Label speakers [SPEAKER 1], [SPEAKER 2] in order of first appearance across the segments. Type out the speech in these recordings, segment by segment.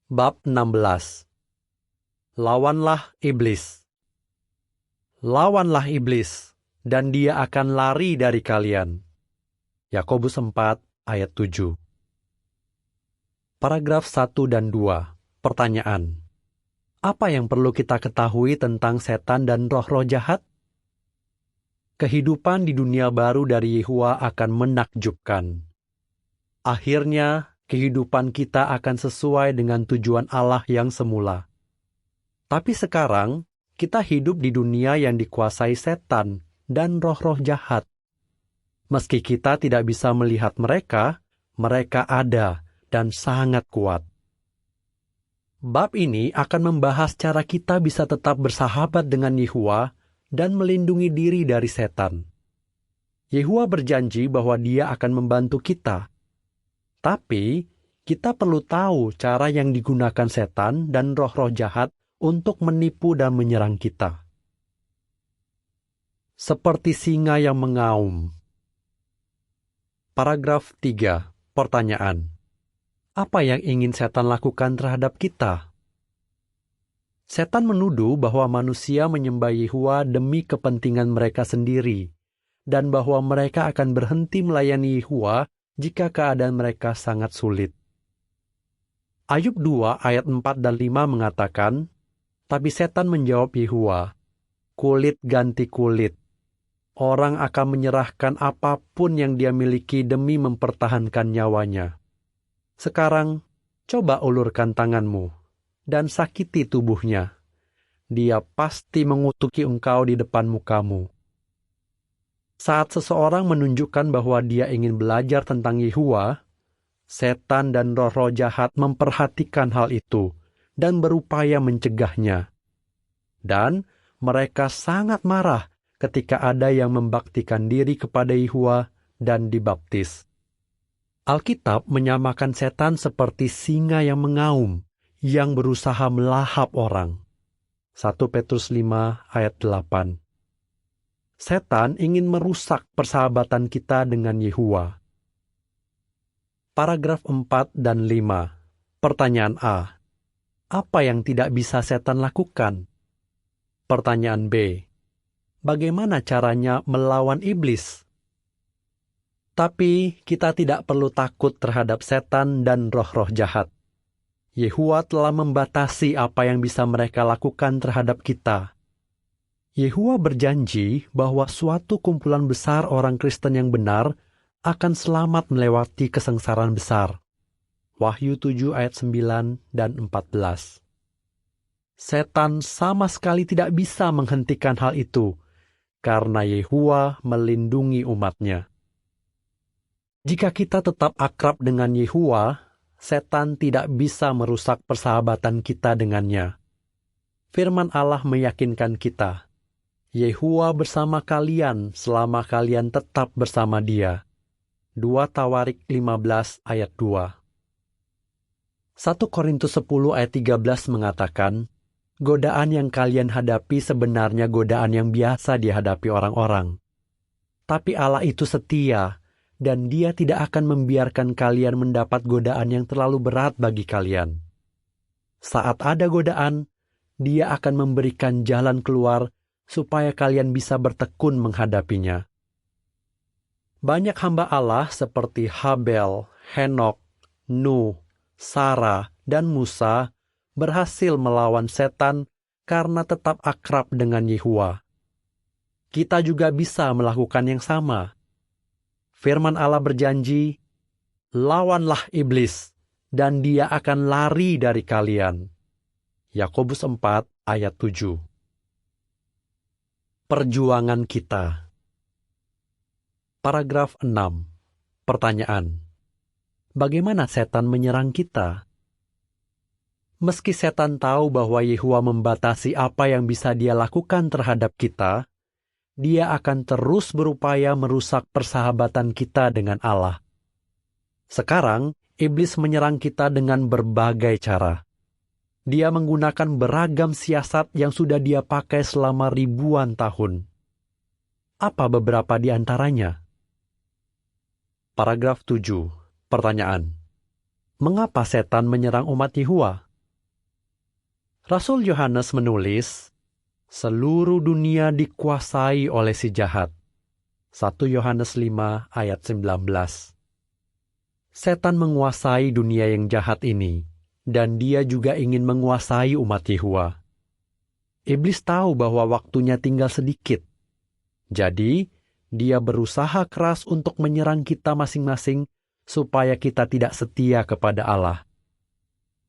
[SPEAKER 1] Bab 16. Lawanlah iblis. Lawanlah iblis, dan dia akan lari dari kalian. Yakobus 4 ayat 7. Paragraf 1 dan 2. Pertanyaan. Apa yang perlu kita ketahui tentang setan dan roh-roh jahat? Kehidupan di dunia baru dari Yehuwa akan menakjubkan. Akhirnya, kehidupan kita akan sesuai dengan tujuan Allah yang semula. Tapi sekarang, kita hidup di dunia yang dikuasai setan dan roh-roh jahat. Meski kita tidak bisa melihat mereka, mereka ada dan sangat kuat. Bab ini akan membahas cara kita bisa tetap bersahabat dengan Yehuwa dan melindungi diri dari setan. Yehuwa berjanji bahwa Dia akan membantu kita. Tapi, kita perlu tahu cara yang digunakan setan dan roh-roh jahat untuk menipu dan menyerang kita. Seperti singa yang mengaum. Paragraf 3. Pertanyaan. Apa yang ingin setan lakukan terhadap kita? Setan menuduh bahwa manusia menyembah Yehuwa demi kepentingan mereka sendiri, dan bahwa mereka akan berhenti melayani Yehuwa jika keadaan mereka sangat sulit. Ayub 2 ayat 4 dan 5 mengatakan, tapi setan menjawab Yehuwa, kulit ganti kulit. Orang akan menyerahkan apapun yang dia miliki demi mempertahankan nyawanya. Sekarang, coba ulurkan tanganmu dan sakiti tubuhnya. Dia pasti mengutuki engkau di depan mukamu. Saat seseorang menunjukkan bahwa dia ingin belajar tentang Yehuwa, setan dan roh-roh jahat memperhatikan hal itu dan berupaya mencegahnya. Dan mereka sangat marah ketika ada yang membaktikan diri kepada Yehuwa dan dibaptis. Alkitab menyamakan setan seperti singa yang mengaum, yang berusaha melahap orang. 1 Petrus 5 ayat 8. Setan ingin merusak persahabatan kita dengan Yehuwa. Paragraf 4 dan 5. Pertanyaan A. Apa yang tidak bisa setan lakukan? Pertanyaan B. Bagaimana caranya melawan iblis? Tapi kita tidak perlu takut terhadap setan dan roh-roh jahat. Yehuwa telah membatasi apa yang bisa mereka lakukan terhadap kita. Yehuwa berjanji bahwa suatu kumpulan besar orang Kristen yang benar akan selamat melewati kesengsaraan besar. Wahyu 7 ayat 9 dan 14. Setan sama sekali tidak bisa menghentikan hal itu, karena Yehuwa melindungi umatnya. Jika kita tetap akrab dengan Yehuwa, setan tidak bisa merusak persahabatan kita dengannya. Firman Allah meyakinkan kita, Yehuwa bersama kalian selama kalian tetap bersama Dia. 2 Tawarik 15 ayat 2. 1 Korintus 10 ayat 13 mengatakan, godaan yang kalian hadapi sebenarnya godaan yang biasa dihadapi orang-orang. Tapi Allah itu setia, dan Dia tidak akan membiarkan kalian mendapat godaan yang terlalu berat bagi kalian. Saat ada godaan, Dia akan memberikan jalan keluar supaya kalian bisa bertekun menghadapinya. Banyak hamba Allah seperti Habel, Henok, Nuh, Sarah, dan Musa berhasil melawan setan karena tetap akrab dengan Yehuwa. Kita juga bisa melakukan yang sama. Firman Allah berjanji, lawanlah iblis, dan dia akan lari dari kalian. Yakobus 4 ayat 7. Perjuangan kita. Paragraf 6. Pertanyaan. Bagaimana setan menyerang kita? Meski setan tahu bahwa Yehuwa membatasi apa yang bisa dia lakukan terhadap kita, dia akan terus berupaya merusak persahabatan kita dengan Allah. Sekarang, iblis menyerang kita dengan berbagai cara. Dia menggunakan beragam siasat yang sudah dia pakai selama ribuan tahun. Apa beberapa di antaranya? Paragraf 7. Pertanyaan. Mengapa setan menyerang umat Yehuwa? Rasul Yohanes menulis, seluruh dunia dikuasai oleh si jahat. 1 Yohanes 5 ayat 19. Setan menguasai dunia yang jahat ini, dan dia juga ingin menguasai umat Yehua. Iblis tahu bahwa waktunya tinggal sedikit. Jadi, dia berusaha keras untuk menyerang kita masing-masing supaya kita tidak setia kepada Allah.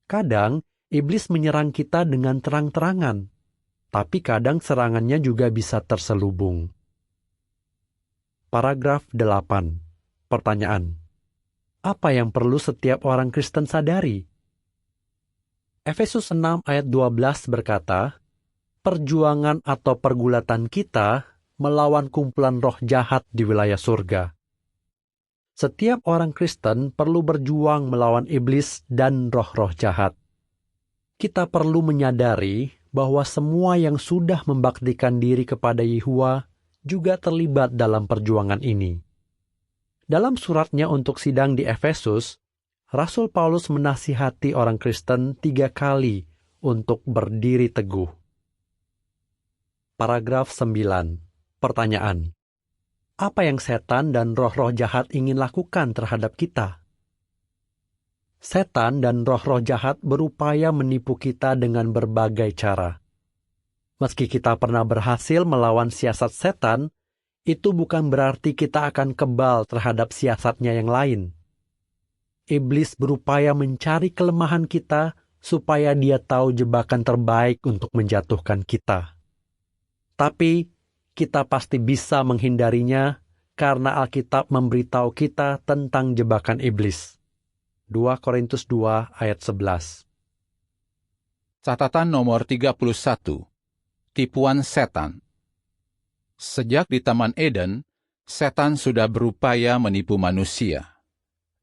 [SPEAKER 1] Kadang, iblis menyerang kita dengan terang-terangan, tapi kadang serangannya juga bisa terselubung. Paragraf 8. Pertanyaan. Apa yang perlu setiap orang Kristen sadari? Efesus 6 ayat 12 berkata, perjuangan atau pergulatan kita melawan kumpulan roh jahat di wilayah surga. Setiap orang Kristen perlu berjuang melawan iblis dan roh-roh jahat. Kita perlu menyadari bahwa semua yang sudah membaktikan diri kepada Yehua juga terlibat dalam perjuangan ini. Dalam suratnya untuk sidang di Efesus, Rasul Paulus menasihati orang Kristen 3 kali untuk berdiri teguh. Paragraf 9. Pertanyaan. Apa yang setan dan roh-roh jahat ingin lakukan terhadap kita? Setan dan roh-roh jahat berupaya menipu kita dengan berbagai cara. Meski kita pernah berhasil melawan siasat setan, itu bukan berarti kita akan kebal terhadap siasatnya yang lain. Iblis berupaya mencari kelemahan kita supaya dia tahu jebakan terbaik untuk menjatuhkan kita. Tapi, kita pasti bisa menghindarinya karena Alkitab memberitahu kita tentang jebakan iblis. 2 Korintus 2 ayat 11.
[SPEAKER 2] Catatan nomor 31. Tipuan setan. Sejak di Taman Eden, setan sudah berupaya menipu manusia.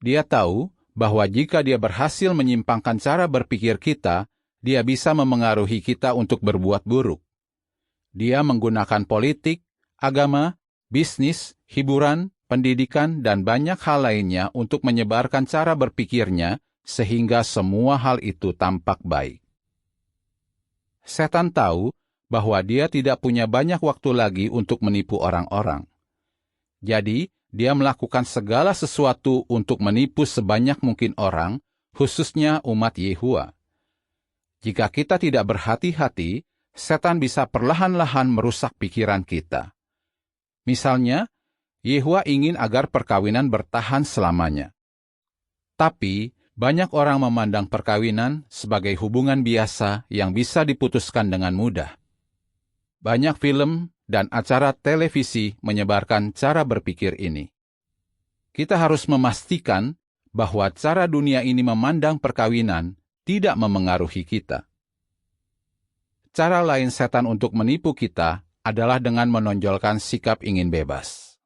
[SPEAKER 2] Dia tahu bahwa jika dia berhasil menyimpangkan cara berpikir kita, dia bisa memengaruhi kita untuk berbuat buruk. Dia menggunakan politik, agama, bisnis, hiburan, pendidikan, dan banyak hal lainnya untuk menyebarkan cara berpikirnya sehingga semua hal itu tampak baik. Setan tahu bahwa dia tidak punya banyak waktu lagi untuk menipu orang-orang. Jadi, dia melakukan segala sesuatu untuk menipu sebanyak mungkin orang, khususnya umat Yehua. Jika kita tidak berhati-hati, setan bisa perlahan-lahan merusak pikiran kita. Misalnya, Yehua ingin agar perkawinan bertahan selamanya. Tapi, banyak orang memandang perkawinan sebagai hubungan biasa yang bisa diputuskan dengan mudah. Banyak film dan acara televisi menyebarkan cara berpikir ini. Kita harus memastikan bahwa cara dunia ini memandang perkawinan tidak memengaruhi kita. Cara lain setan untuk menipu kita adalah dengan menonjolkan sikap ingin bebas.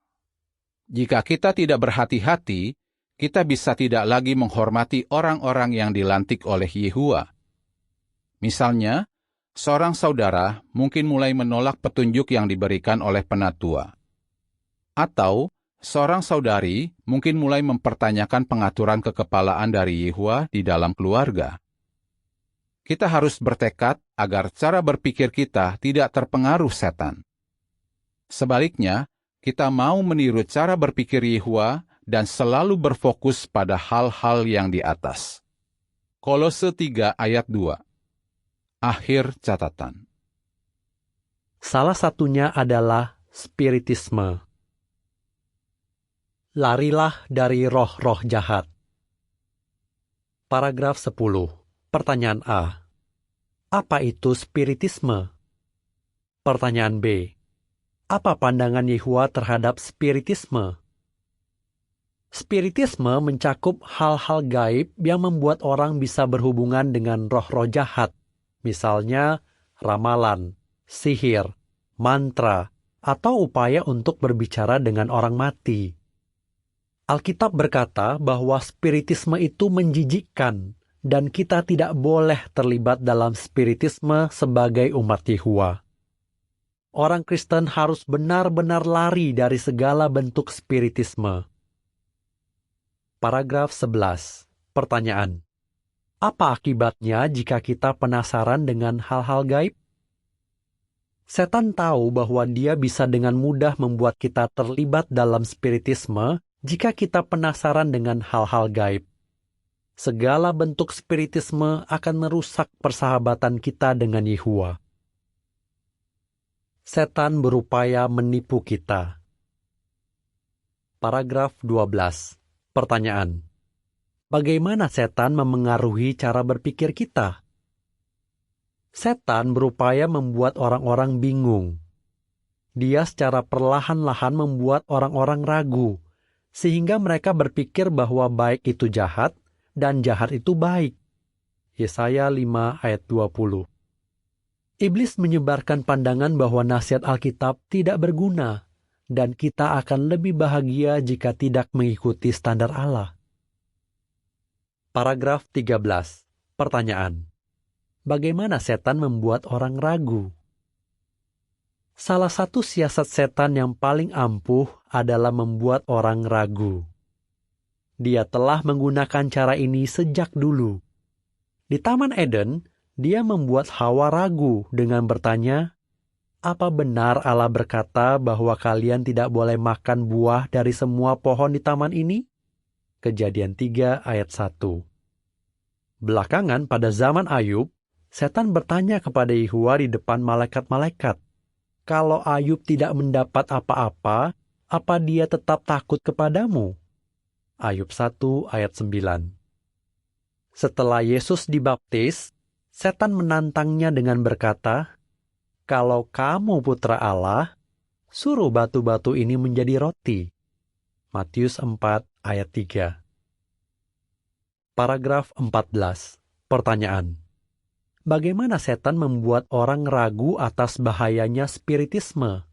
[SPEAKER 2] Jika kita tidak berhati-hati, kita bisa tidak lagi menghormati orang-orang yang dilantik oleh Yehua. Misalnya, seorang saudara mungkin mulai menolak petunjuk yang diberikan oleh penatua. Atau, seorang saudari mungkin mulai mempertanyakan pengaturan kekepalaan dari Yehua di dalam keluarga. Kita harus bertekad agar cara berpikir kita tidak terpengaruh setan. Sebaliknya, kita mau meniru cara berpikir Yehua dan selalu berfokus pada hal-hal yang di atas. Kolose 3 ayat 2. Akhir catatan.
[SPEAKER 1] Salah satunya adalah spiritisme. Larilah dari roh-roh jahat. Paragraf 10. Pertanyaan A. Apa itu spiritisme? Pertanyaan B. Apa pandangan Yehua terhadap spiritisme? Spiritisme mencakup hal-hal gaib yang membuat orang bisa berhubungan dengan roh-roh jahat, misalnya ramalan, sihir, mantra, atau upaya untuk berbicara dengan orang mati. Alkitab berkata bahwa spiritisme itu menjijikkan, dan kita tidak boleh terlibat dalam spiritisme sebagai umat Yehua. Orang Kristen harus benar-benar lari dari segala bentuk spiritisme. Paragraf 11. Pertanyaan. Apa akibatnya jika kita penasaran dengan hal-hal gaib? Setan tahu bahwa dia bisa dengan mudah membuat kita terlibat dalam spiritisme jika kita penasaran dengan hal-hal gaib. Segala bentuk spiritisme akan merusak persahabatan kita dengan Yehua. Setan berupaya menipu kita. Paragraf 12. Pertanyaan. Bagaimana setan memengaruhi cara berpikir kita? Setan berupaya membuat orang-orang bingung. Dia secara perlahan-lahan membuat orang-orang ragu, sehingga mereka berpikir bahwa baik itu jahat dan jahat itu baik. Yesaya 5 ayat 20. Iblis menyebarkan pandangan bahwa nasihat Alkitab tidak berguna, dan kita akan lebih bahagia jika tidak mengikuti standar Allah. Paragraf 13. Pertanyaan. Bagaimana setan membuat orang ragu? Salah satu siasat setan yang paling ampuh adalah membuat orang ragu. Dia telah menggunakan cara ini sejak dulu. Di Taman Eden, dia membuat Hawa ragu dengan bertanya, "Apa benar Allah berkata bahwa kalian tidak boleh makan buah dari semua pohon di taman ini?" Kejadian 3 ayat 1. Belakangan pada zaman Ayub, setan bertanya kepada Yehua di depan malaikat-malaikat, "Kalau Ayub tidak mendapat apa-apa, apa dia tetap takut kepadamu?" Ayub 1 ayat 9. Setelah Yesus dibaptis, setan menantangnya dengan berkata, "Kalau kamu putra Allah, suruh batu-batu ini menjadi roti." Matius 4 ayat 3. Paragraf 14. Pertanyaan. Bagaimana setan membuat orang ragu atas bahayanya spiritisme?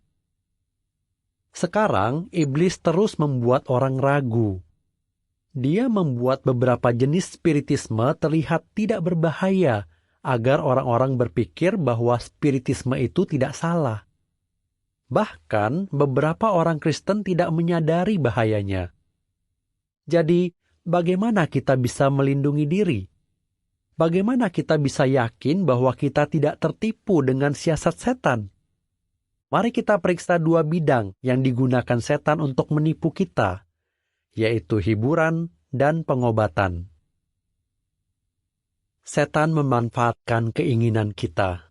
[SPEAKER 1] Sekarang, iblis terus membuat orang ragu. Dia membuat beberapa jenis spiritisme terlihat tidak berbahaya, agar orang-orang berpikir bahwa spiritisme itu tidak salah. Bahkan, beberapa orang Kristen tidak menyadari bahayanya. Jadi, bagaimana kita bisa melindungi diri? Bagaimana kita bisa yakin bahwa kita tidak tertipu dengan siasat setan? Mari kita periksa dua bidang yang digunakan setan untuk menipu kita, yaitu hiburan dan pengobatan. Setan memanfaatkan keinginan kita.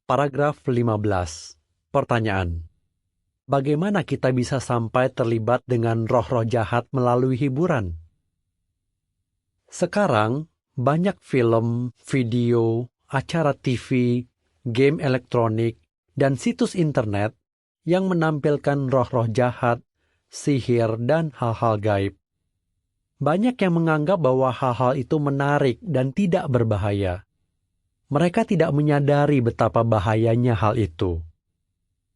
[SPEAKER 1] Paragraf 15. Pertanyaan. Bagaimana kita bisa sampai terlibat dengan roh-roh jahat melalui hiburan? Sekarang, banyak film, video, acara TV, game elektronik, dan situs internet yang menampilkan roh-roh jahat, sihir, dan hal-hal gaib. Banyak yang menganggap bahwa hal-hal itu menarik dan tidak berbahaya. Mereka tidak menyadari betapa bahayanya hal itu.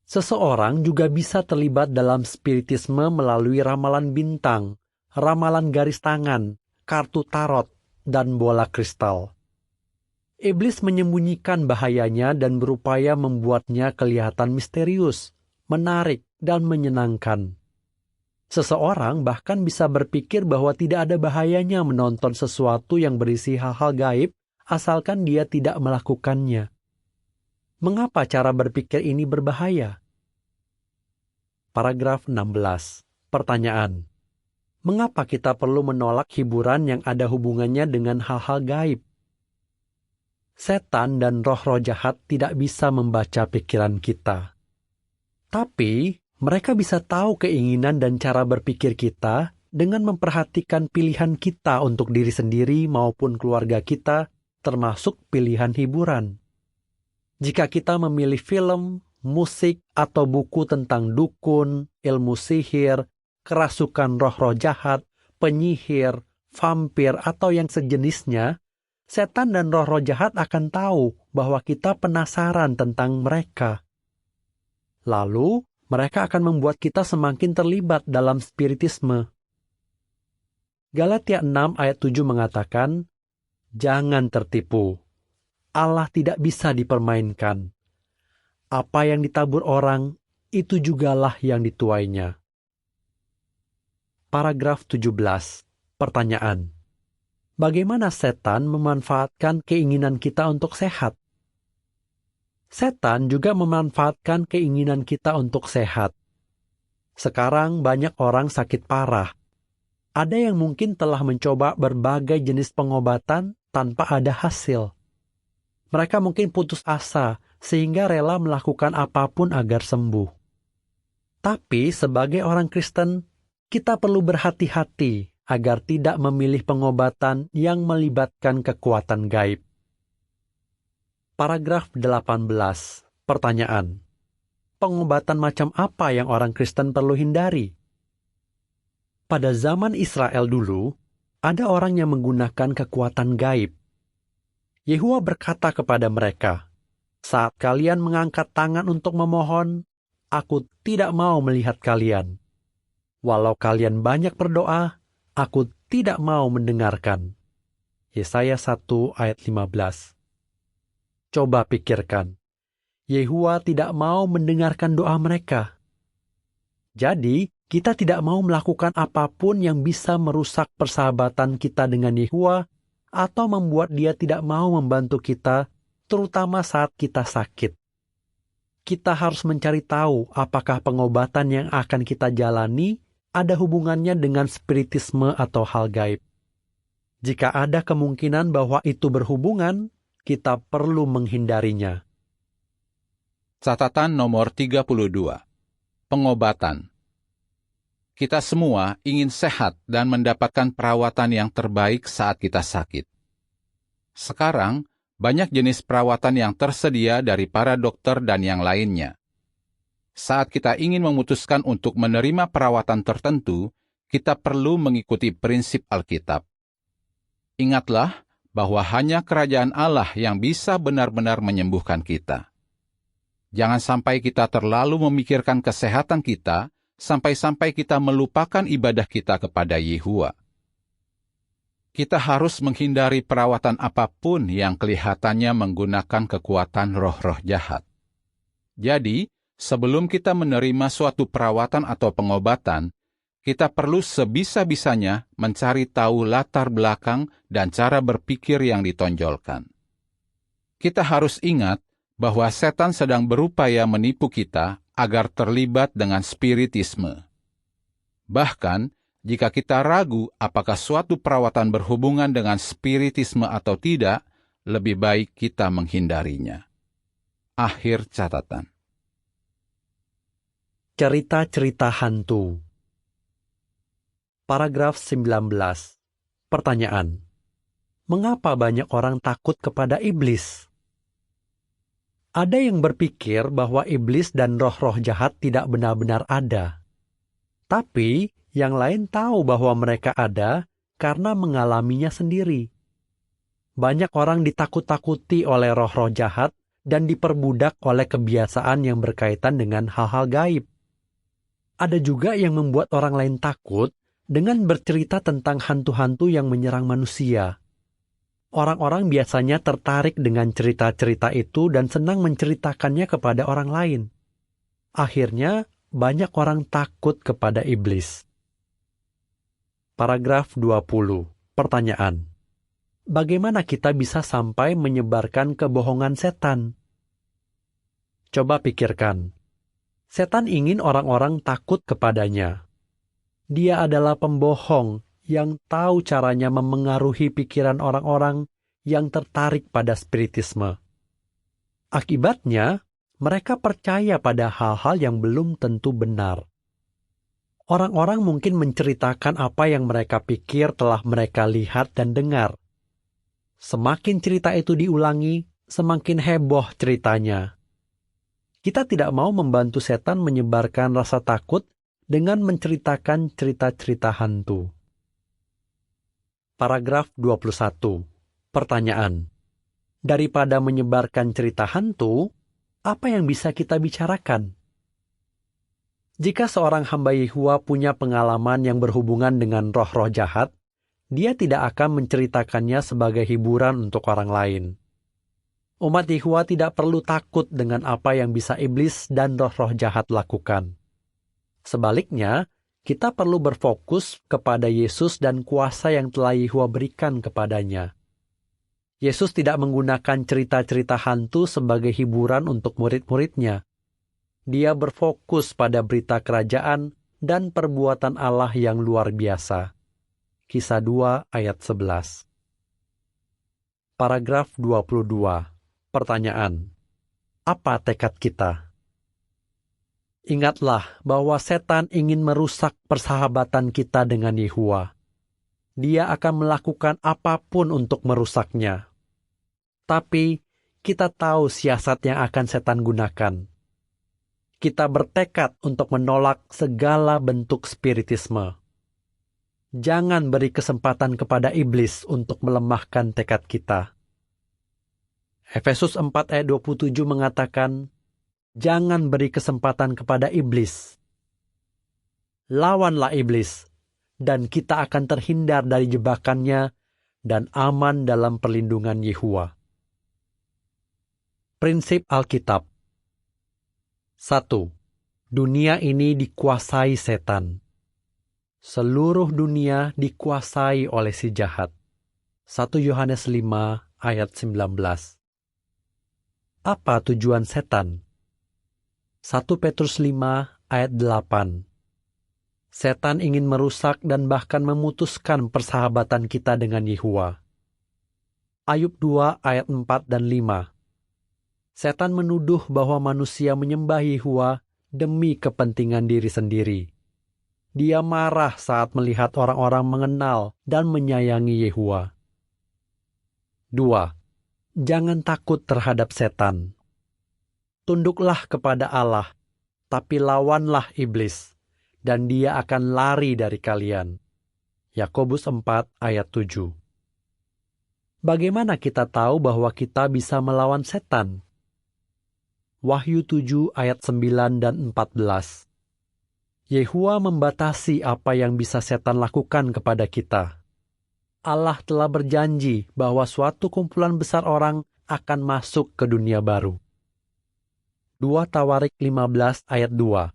[SPEAKER 1] Seseorang juga bisa terlibat dalam spiritisme melalui ramalan bintang, ramalan garis tangan, kartu tarot, dan bola kristal. Iblis menyembunyikan bahayanya dan berupaya membuatnya kelihatan misterius, menarik, dan menyenangkan. Seseorang bahkan bisa berpikir bahwa tidak ada bahayanya menonton sesuatu yang berisi hal-hal gaib, asalkan dia tidak melakukannya. Mengapa cara berpikir ini berbahaya? Paragraf 16. Pertanyaan. Mengapa kita perlu menolak hiburan yang ada hubungannya dengan hal-hal gaib? Setan dan roh-roh jahat tidak bisa membaca pikiran kita. Tapi, mereka bisa tahu keinginan dan cara berpikir kita dengan memperhatikan pilihan kita untuk diri sendiri maupun keluarga kita, termasuk pilihan hiburan. Jika kita memilih film, musik, atau buku tentang dukun, ilmu sihir, kerasukan roh-roh jahat, penyihir, vampir, atau yang sejenisnya, setan dan roh-roh jahat akan tahu bahwa kita penasaran tentang mereka. Lalu, mereka akan membuat kita semakin terlibat dalam spiritisme. Galatia 6 ayat 7 mengatakan, "Jangan tertipu. Allah tidak bisa dipermainkan. Apa yang ditabur orang, itu jugalah yang dituainya." Paragraf 17. Pertanyaan. Bagaimana setan memanfaatkan keinginan kita untuk sehat? Setan juga memanfaatkan keinginan kita untuk sehat. Sekarang banyak orang sakit parah. Ada yang mungkin telah mencoba berbagai jenis pengobatan tanpa ada hasil. Mereka mungkin putus asa sehingga rela melakukan apapun agar sembuh. Tapi sebagai orang Kristen, kita perlu berhati-hati agar tidak memilih pengobatan yang melibatkan kekuatan gaib. Paragraf 18. Pertanyaan. Pengobatan macam apa yang orang Kristen perlu hindari? Pada zaman Israel dulu, ada orang yang menggunakan kekuatan gaib. Yehua berkata kepada mereka, "Saat kalian mengangkat tangan untuk memohon, aku tidak mau melihat kalian. Walau kalian banyak berdoa, aku tidak mau mendengarkan." Yesaya 1 ayat 15. Coba pikirkan, Yehua tidak mau mendengarkan doa mereka. Jadi, kita tidak mau melakukan apapun yang bisa merusak persahabatan kita dengan Yehua atau membuat Dia tidak mau membantu kita, terutama saat kita sakit. Kita harus mencari tahu apakah pengobatan yang akan kita jalani ada hubungannya dengan spiritisme atau hal gaib. Jika ada kemungkinan bahwa itu berhubungan, kita perlu menghindarinya.
[SPEAKER 2] Catatan nomor 32. Pengobatan. Kita semua ingin sehat dan mendapatkan perawatan yang terbaik saat kita sakit. Sekarang, banyak jenis perawatan yang tersedia dari para dokter dan yang lainnya. Saat kita ingin memutuskan untuk menerima perawatan tertentu, kita perlu mengikuti prinsip Alkitab. Ingatlah bahwa hanya kerajaan Allah yang bisa benar-benar menyembuhkan kita. Jangan sampai kita terlalu memikirkan kesehatan kita, sampai-sampai kita melupakan ibadah kita kepada Yehua. Kita harus menghindari perawatan apapun yang kelihatannya menggunakan kekuatan roh-roh jahat. Jadi, sebelum kita menerima suatu perawatan atau pengobatan, kita perlu sebisa-bisanya mencari tahu latar belakang dan cara berpikir yang ditonjolkan. Kita harus ingat bahwa setan sedang berupaya menipu kita agar terlibat dengan spiritisme. Bahkan, jika kita ragu apakah suatu perawatan berhubungan dengan spiritisme atau tidak, lebih baik kita menghindarinya. Akhir catatan.
[SPEAKER 1] Cerita-cerita hantu. Paragraf 19. Pertanyaan. Mengapa banyak orang takut kepada iblis? Ada yang berpikir bahwa iblis dan roh-roh jahat tidak benar-benar ada. Tapi, yang lain tahu bahwa mereka ada karena mengalaminya sendiri. Banyak orang ditakut-takuti oleh roh-roh jahat dan diperbudak oleh kebiasaan yang berkaitan dengan hal-hal gaib. Ada juga yang membuat orang lain takut dengan bercerita tentang hantu-hantu yang menyerang manusia. Orang-orang biasanya tertarik dengan cerita-cerita itu dan senang menceritakannya kepada orang lain. Akhirnya, banyak orang takut kepada iblis. Paragraf 20. Pertanyaan. Bagaimana kita bisa sampai menyebarkan kebohongan setan? Coba pikirkan. Setan ingin orang-orang takut kepadanya. Dia adalah pembohong yang tahu caranya memengaruhi pikiran orang-orang yang tertarik pada spiritisme. Akibatnya, mereka percaya pada hal-hal yang belum tentu benar. Orang-orang mungkin menceritakan apa yang mereka pikir telah mereka lihat dan dengar. Semakin cerita itu diulangi, semakin heboh ceritanya. Kita tidak mau membantu setan menyebarkan rasa takut dengan menceritakan cerita-cerita hantu. Paragraf 21. Pertanyaan. Daripada menyebarkan cerita hantu, apa yang bisa kita bicarakan? Jika seorang hamba Yehua punya pengalaman yang berhubungan dengan roh-roh jahat, dia tidak akan menceritakannya sebagai hiburan untuk orang lain. Umat Yehua tidak perlu takut dengan apa yang bisa iblis dan roh-roh jahat lakukan. Sebaliknya, Kita perlu berfokus kepada Yesus dan kuasa yang telah Yehova berikan kepadanya. Yesus tidak menggunakan cerita-cerita hantu sebagai hiburan untuk murid-muridnya. Dia berfokus pada berita kerajaan dan perbuatan Allah yang luar biasa. Kisah 2 ayat 11. Paragraf 22. Pertanyaan. Apa tekad kita? Ingatlah bahwa setan ingin merusak persahabatan kita dengan Yehova. Dia akan melakukan apapun untuk merusaknya. Tapi kita tahu siasat yang akan setan gunakan. Kita bertekad untuk menolak segala bentuk spiritisme. Jangan beri kesempatan kepada iblis untuk melemahkan tekad kita. Efesus 4 ayat 27 mengatakan, jangan beri kesempatan kepada iblis. Lawanlah iblis, dan kita akan terhindar dari jebakannya dan aman dalam perlindungan Yehova. Prinsip Alkitab. 1. Dunia ini dikuasai setan. Seluruh dunia dikuasai oleh si jahat. 1 Yohanes 5 ayat 19. Apa tujuan setan? 1 Petrus 5 ayat 8. Setan ingin merusak dan bahkan memutuskan persahabatan kita dengan Yehova. Ayub 2 ayat 4 dan 5. Setan menuduh bahwa manusia menyembah Yehova demi kepentingan diri sendiri. Dia marah saat melihat orang-orang mengenal dan menyayangi Yehova. 2. Jangan takut terhadap setan. Tunduklah kepada Allah, tapi lawanlah iblis, dan dia akan lari dari kalian. Yakobus 4 ayat 7. Bagaimana kita tahu bahwa kita bisa melawan setan? Wahyu 7 ayat 9 dan 14. Yehova membatasi apa yang bisa setan lakukan kepada kita. Allah telah berjanji bahwa suatu kumpulan besar orang akan masuk ke dunia baru. 2 Tawarik 15 ayat 2.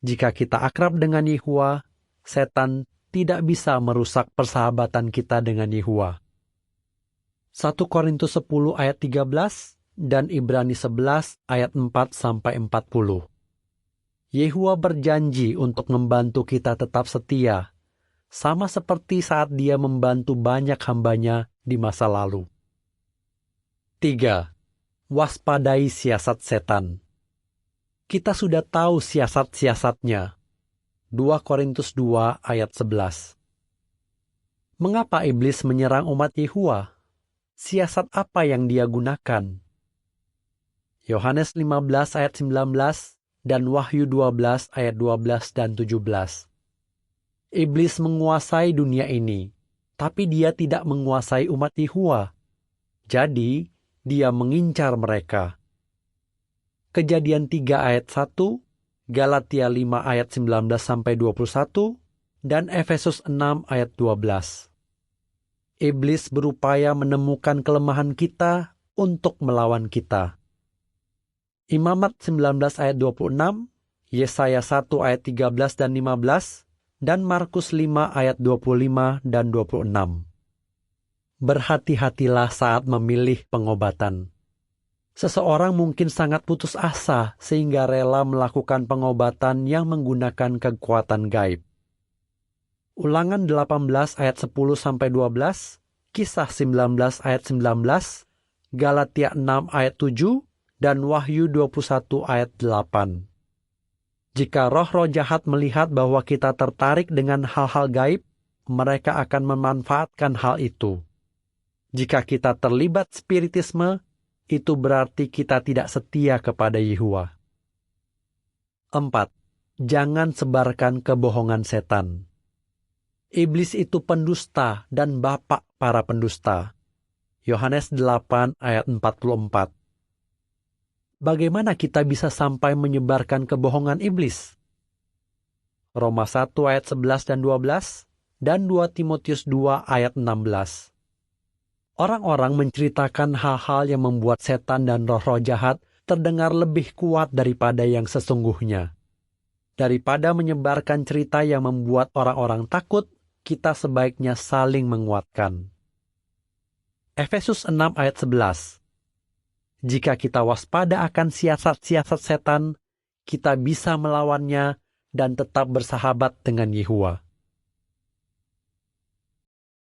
[SPEAKER 1] Jika kita akrab dengan Yehova, setan tidak bisa merusak persahabatan kita dengan Yehova. 1 Korintus 10 ayat 13 dan Ibrani 11 ayat 4-40. Yehova berjanji untuk membantu kita tetap setia, sama seperti saat dia membantu banyak hambanya di masa lalu. 3. Waspadai siasat setan. Kita sudah tahu siasat-siasatnya. 2 Korintus 2 ayat 11. Mengapa iblis menyerang umat Yehova? Siasat apa yang dia gunakan? Yohanes 15 ayat 19 dan Wahyu 12 ayat 12 dan 17. Iblis menguasai dunia ini, tapi dia tidak menguasai umat Yehova. Jadi, dia mengincar mereka. Kejadian 3 ayat 1, Galatia 5 ayat 19-21, dan Efesus 6 ayat 12. Iblis berupaya menemukan kelemahan kita untuk melawan kita. Imamat 19 ayat 26, Yesaya 1 ayat 13 dan 15, dan Markus 5 ayat 25 dan 26. Berhati-hatilah saat memilih pengobatan. Seseorang mungkin sangat putus asa sehingga rela melakukan pengobatan yang menggunakan kekuatan gaib. Ulangan 18 ayat 10-12, Kisah 19 ayat 19, Galatia 6 ayat 7, dan Wahyu 21 ayat 8. Jika roh-roh jahat melihat bahwa kita tertarik dengan hal-hal gaib, mereka akan memanfaatkan hal itu. Jika kita terlibat spiritisme, itu berarti kita tidak setia kepada Yehova. 4. Jangan sebarkan kebohongan setan. Iblis itu pendusta dan bapak para pendusta. Yohanes 8 ayat 44. Bagaimana kita bisa sampai menyebarkan kebohongan iblis? Roma 1 ayat 11 dan 12, dan 2 Timotius 2 ayat 16. Orang-orang menceritakan hal-hal yang membuat setan dan roh-roh jahat terdengar lebih kuat daripada yang sesungguhnya. Daripada menyebarkan cerita yang membuat orang-orang takut, kita sebaiknya saling menguatkan. Efesus 6 ayat 11. Jika kita waspada akan siasat-siasat setan, kita bisa melawannya dan tetap bersahabat dengan Yehua.